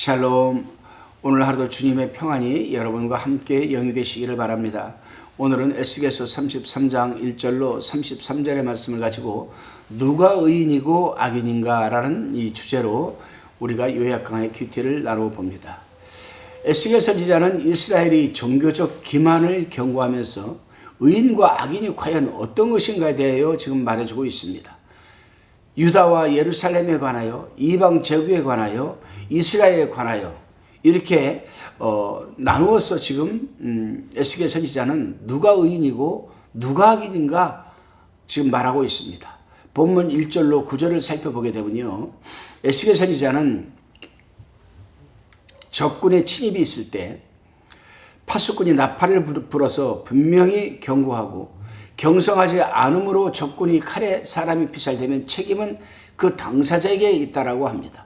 샬롬. 오늘 하루도 주님의 평안이 여러분과 함께 영이 되시기를 바랍니다. 오늘은 에스겔서 33장 1절로 33절의 말씀을 가지고 누가 의인이고 악인인가 라는 이 주제로 우리가 요약강의 큐티를 나누어 봅니다. 에스겔 선지자는 이스라엘이 종교적 기만을 경고하면서 의인과 악인이 과연 어떤 것인가에 대하여 지금 말해주고 있습니다. 유다와 예루살렘에 관하여, 이방 제국에 관하여, 이스라엘에 관하여 이렇게 나누어서 지금 에스겔 선지자는 누가 의인이고 누가 악인인가 지금 말하고 있습니다. 본문 1절로 9절을 살펴보게 되면요, 에스겔 선지자는 적군의 침입이 있을 때 파수꾼이 나팔을 불어서 분명히 경고하고 경성하지 않으므로 적군이 칼에 사람이 피살되면 책임은 그 당사자에게 있다라고 합니다.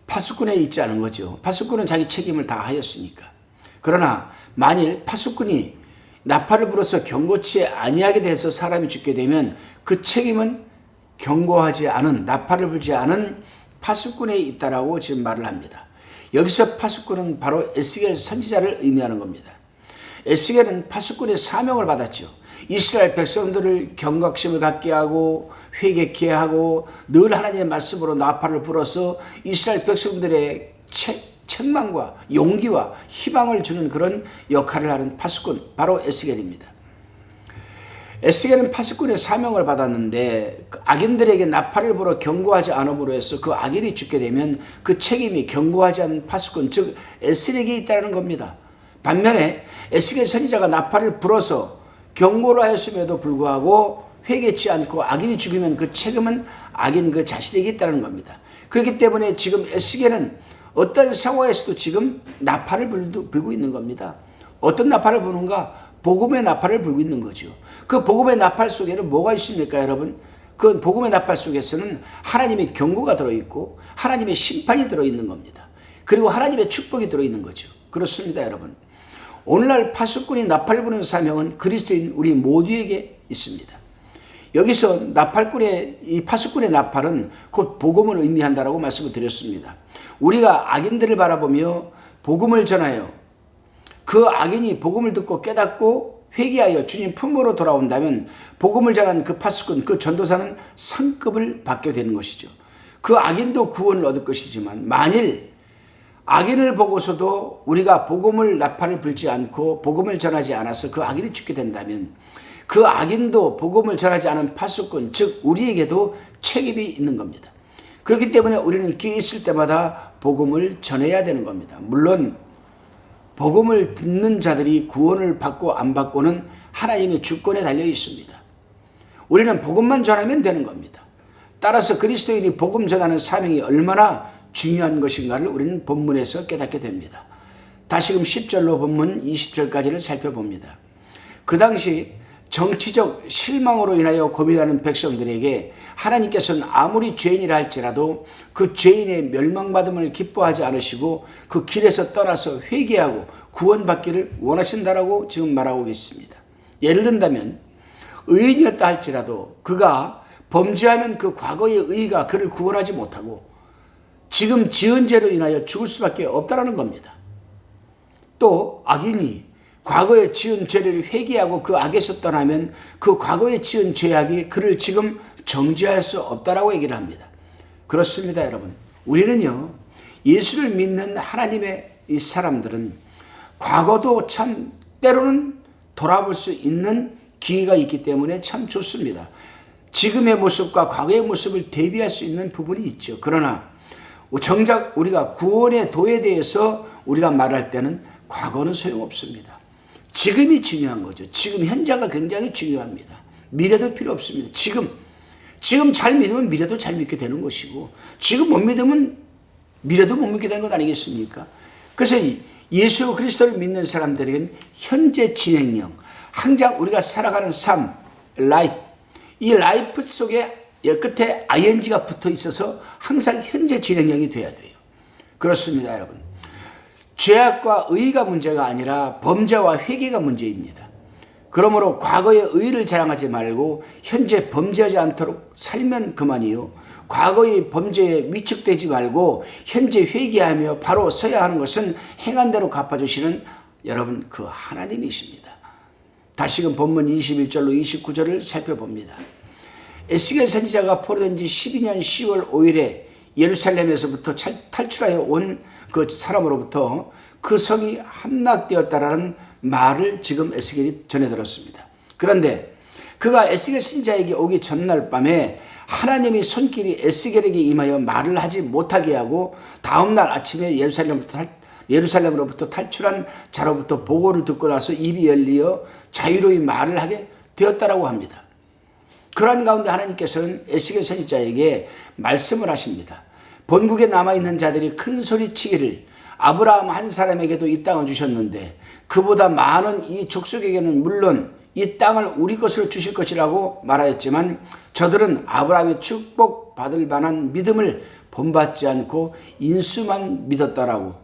파수꾼에 있지 않은 거죠. 파수꾼은 자기 책임을 다 하였으니까. 그러나 만일 파수꾼이 나팔을 불어서 경고치 아니하게 돼서 사람이 죽게 되면 그 책임은 경고하지 않은, 나팔을 불지 않은 파수꾼에 있다라고 지금 말을 합니다. 여기서 파수꾼은 바로 에스겔 선지자를 의미하는 겁니다. 에스겔은 파수꾼의 사명을 받았죠. 이스라엘 백성들을 경각심을 갖게 하고 회개케 하고 늘 하나님의 말씀으로 나팔을 불어서 이스라엘 백성들의 책망과 용기와 희망을 주는 그런 역할을 하는 파수꾼, 바로 에스겔입니다. 에스겔은 파수꾼의 사명을 받았는데 악인들에게 나팔을 불어 경고하지 않음으로 해서 그 악인이 죽게 되면 그 책임이 경고하지 않은 파수꾼, 즉 에스겔에게 있다는 겁니다. 반면에 에스겔 선지자가 나팔을 불어서 경고를 하였음에도 불구하고 회개치 않고 악인이 죽으면 그 책임은 악인 그 자신에게 있다는 겁니다. 그렇기 때문에 지금 에스겔은 어떤 상황에서도 지금 나팔을 불고 있는 겁니다. 어떤 나팔을 부는가? 복음의 나팔을 불고 있는 거죠. 그 복음의 나팔 속에는 뭐가 있습니까, 여러분? 그 복음의 나팔 속에서는 하나님의 경고가 들어있고 하나님의 심판이 들어있는 겁니다. 그리고 하나님의 축복이 들어있는 거죠. 그렇습니다, 여러분. 오늘날 파수꾼이 나팔 부는 사명은 그리스도인 우리 모두에게 있습니다. 여기서 이 파수꾼의 나팔은 곧 복음을 의미한다라고 말씀을 드렸습니다. 우리가 악인들을 바라보며 복음을 전하여 그 악인이 복음을 듣고 깨닫고 회개하여 주님 품으로 돌아온다면 복음을 전한 그 파수꾼, 그 전도사는 상급을 받게 되는 것이죠. 그 악인도 구원을 얻을 것이지만 만일 악인을 보고서도 우리가 복음을 나팔을 불지 않고 복음을 전하지 않아서 그 악인이 죽게 된다면 그 악인도 복음을 전하지 않은 파수꾼, 즉 우리에게도 책임이 있는 겁니다. 그렇기 때문에 우리는 기회 있을 때마다 복음을 전해야 되는 겁니다. 물론 복음을 듣는 자들이 구원을 받고 안 받고는 하나님의 주권에 달려 있습니다. 우리는 복음만 전하면 되는 겁니다. 따라서 그리스도인이 복음 전하는 사명이 얼마나 중요한 것인가를 우리는 본문에서 깨닫게 됩니다. 다시금 10절로 본문 20절까지를 살펴봅니다. 그 당시 정치적 실망으로 인하여 고민하는 백성들에게 하나님께서는 아무리 죄인이라 할지라도 그 죄인의 멸망받음을 기뻐하지 않으시고 그 길에서 떠나서 회개하고 구원받기를 원하신다라고 지금 말하고 계십니다. 예를 든다면 의인이었다 할지라도 그가 범죄하면 그 과거의 의가 그를 구원하지 못하고 지금 지은 죄로 인하여 죽을 수밖에 없다는 겁니다. 또 악인이 과거에 지은 죄를 회개하고 그 악에서 떠나면 그 과거에 지은 죄악이 그를 지금 정죄할 수 없다라고 얘기를 합니다. 그렇습니다, 여러분. 우리는요, 예수를 믿는 하나님의 이 사람들은 과거도 참 때로는 돌아볼 수 있는 기회가 있기 때문에 참 좋습니다. 지금의 모습과 과거의 모습을 대비할 수 있는 부분이 있죠. 그러나 정작 우리가 구원의 도에 대해서 우리가 말할 때는 과거는 소용없습니다. 지금이 중요한 거죠. 지금 현재가 굉장히 중요합니다. 미래도 필요 없습니다. 지금 잘 믿으면 미래도 잘 믿게 되는 것이고 지금 못 믿으면 미래도 못 믿게 되는 것 아니겠습니까? 그래서 예수 그리스도를 믿는 사람들에게는 현재 진행형, 항상 우리가 살아가는 삶, 라이프, 이 라이프 속에 끝에 ing가 붙어 있어서 항상 현재 진행형이 돼야 돼요. 그렇습니다, 여러분. 죄악과 의가 문제가 아니라 범죄와 회개가 문제입니다. 그러므로 과거의 의를 자랑하지 말고 현재 범죄하지 않도록 살면 그만이요. 과거의 범죄에 위축되지 말고 현재 회개하며 바로 서야 하는 것은 행한 대로 갚아주시는 여러분 그 하나님이십니다. 다시금 본문 21절로 29절을 살펴봅니다. 에스겔 선지자가 포로된 지 12년 10월 5일에 예루살렘에서부터 탈출하여 온 그 사람으로부터 그 성이 함락되었다라는 말을 지금 에스겔이 전해 들었습니다. 그런데 그가 에스겔 선지자에게 오기 전날 밤에 하나님이 손길이 에스겔에게 임하여 말을 하지 못하게 하고 다음날 아침에 예루살렘으로부터 탈출한 자로부터 보고를 듣고 나서 입이 열리어 자유로이 말을 하게 되었다라고 합니다. 그러한 가운데 하나님께서는 에스겔 선지자에게 말씀을 하십니다. 본국에 남아있는 자들이 큰 소리치기를 아브라함 한 사람에게도 이 땅을 주셨는데 그보다 많은 이 족속에게는 물론 이 땅을 우리 것으로 주실 것이라고 말하였지만 저들은 아브라함의 축복받을 만한 믿음을 본받지 않고 인수만 믿었다라고.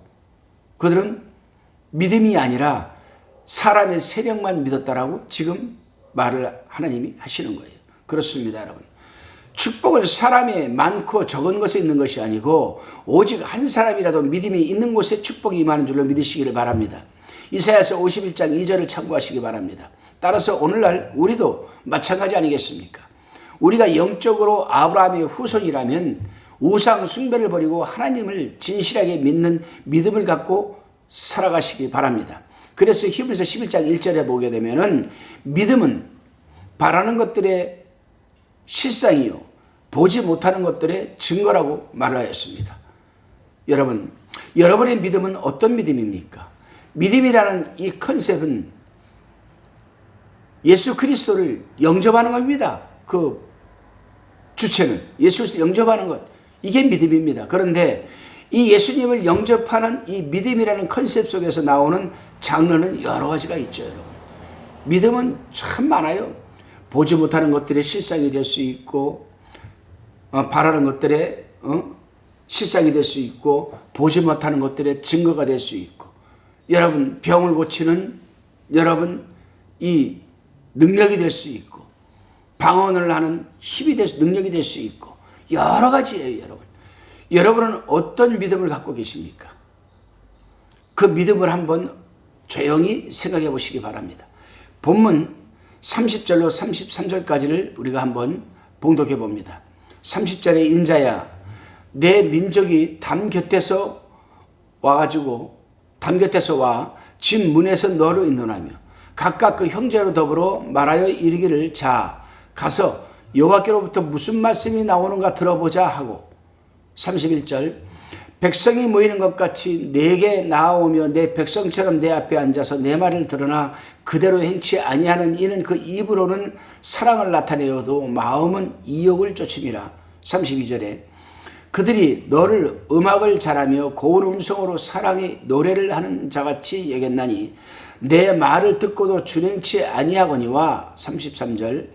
그들은 믿음이 아니라 사람의 세력만 믿었다라고 지금 말을 하나님이 하시는 거예요. 그렇습니다, 여러분. 축복은 사람의 많고 적은 것에 있는 것이 아니고 오직 한 사람이라도 믿음이 있는 곳에 축복이 임하는 줄로 믿으시기를 바랍니다. 이사야서 51장 2절을 참고하시기 바랍니다. 따라서 오늘날 우리도 마찬가지 아니겠습니까? 우리가 영적으로 아브라함의 후손이라면 우상 숭배를 버리고 하나님을 진실하게 믿는 믿음을 갖고 살아가시기 바랍니다. 그래서 히브리서 11장 1절에 보게 되면은 믿음은 바라는 것들의 실상이요 보지 못하는 것들의 증거라고 말하였습니다. 여러분, 여러분의 믿음은 어떤 믿음입니까? 믿음이라는 이 컨셉은 예수 그리스도를 영접하는 겁니다. 그 주체는 예수 그리스도를 영접하는 것, 이게 믿음입니다. 그런데 이 예수님을 영접하는 이 믿음이라는 컨셉 속에서 나오는 장르는 여러 가지가 있죠, 여러분. 믿음은 참 많아요. 보지 못하는 것들의 실상이 될 수 있고, 바라는 것들의 실상이 될 수 있고, 보지 못하는 것들의 증거가 될 수 있고, 여러분 병을 고치는 여러분 이 능력이 될 수 있고, 방언을 하는 힘이 능력이 될 수 있고, 여러 가지예요, 여러분. 여러분은 어떤 믿음을 갖고 계십니까? 그 믿음을 한번 조용히 생각해 보시기 바랍니다. 본문 30절로 33절까지를 우리가 한번 봉독해 봅니다. 30절에 인자야, 내 민족이 담 곁에서 와 집 문에서 너를 인도하며 각각 그 형제로 더불어 말하여 이르기를 자 가서 여호와께로부터 무슨 말씀이 나오는가 들어보자 하고, 31절 백성이 모이는 것 같이 내게 나아오며 내 백성처럼 내 앞에 앉아서 내 말을 들으나 그대로 행치 아니하는 이는 그 입으로는 사랑을 나타내어도 마음은 이욕을 쫓음이라. 32절에 그들이 너를 음악을 잘하며 고운 음성으로 사랑의 노래를 하는 자같이 여겼나니 내 말을 듣고도 준행치 아니하거니와. 33절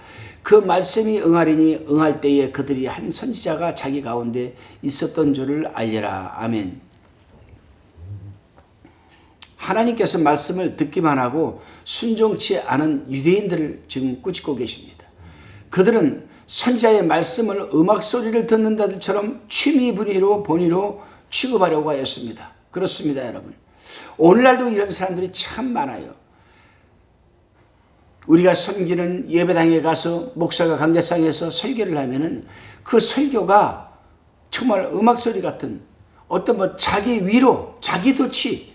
그 말씀이 응하리니 응할 때에 그들이 한 선지자가 자기 가운데 있었던 줄을 알리라. 아멘. 하나님께서 말씀을 듣기만 하고 순종치 않은 유대인들을 지금 꾸짖고 계십니다. 그들은 선지자의 말씀을 음악 소리를 듣는 자들처럼 취미 분위로 본의로 취급하려고 하였습니다. 그렇습니다, 여러분. 오늘날도 이런 사람들이 참 많아요. 우리가 섬기는 예배당에 가서 목사가 강대상에서 설교를 하면은 그 설교가 정말 음악 소리 같은 어떤 자기 위로, 자기 도취,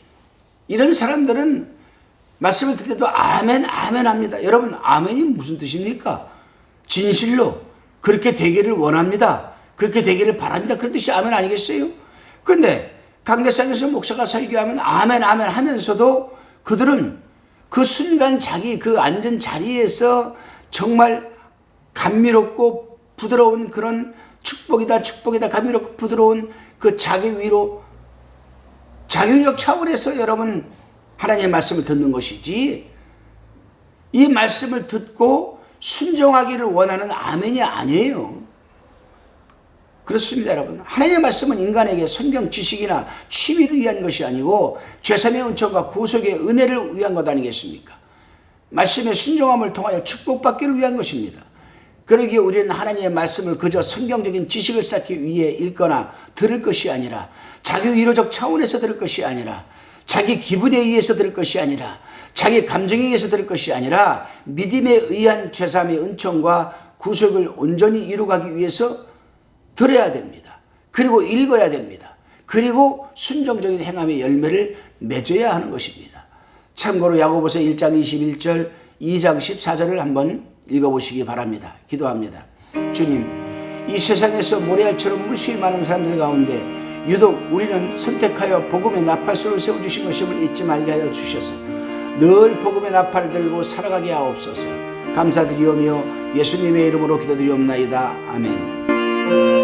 이런 사람들은 말씀을 듣을 때도 아멘, 아멘 합니다. 여러분, 아멘이 무슨 뜻입니까? 진실로 그렇게 되기를 원합니다. 그렇게 되기를 바랍니다. 그런 뜻이 아멘 아니겠어요? 그런데 강대상에서 목사가 설교하면 아멘, 아멘 하면서도 그들은 그 순간 자기 그 앉은 자리에서 정말 감미롭고 부드러운 그런 축복이다 감미롭고 부드러운 그 자기 위로 자기력 차원에서 여러분 하나님의 말씀을 듣는 것이지, 이 말씀을 듣고 순종하기를 원하는 아멘이 아니에요. 그렇습니다, 여러분. 하나님의 말씀은 인간에게 성경 지식이나 취미를 위한 것이 아니고 죄사함의 은총과 구속의 은혜를 위한 것 아니겠습니까? 말씀의 순종함을 통하여 축복받기를 위한 것입니다. 그러기에 우리는 하나님의 말씀을 그저 성경적인 지식을 쌓기 위해 읽거나 들을 것이 아니라, 자기 위로적 차원에서 들을 것이 아니라, 자기 기분에 의해서 들을 것이 아니라, 자기 감정에 의해서 들을 것이 아니라, 믿음에 의한 죄사함의 은총과 구속을 온전히 이루어가기 위해서 들어야 됩니다. 그리고 읽어야 됩니다. 그리고 순종적인 행함의 열매를 맺어야 하는 것입니다. 참고로 야고보서 1장 21절, 2장 14절을 한번 읽어보시기 바랍니다. 기도합니다. 주님, 이 세상에서 모래알처럼 무수히 많은 사람들 가운데 유독 우리는 선택하여 복음의 나팔수를 세워주신 것임을 잊지 말게 하여 주셔서 늘 복음의 나팔을 들고 살아가게 하옵소서. 감사드리오며 예수님의 이름으로 기도드리옵나이다. 아멘.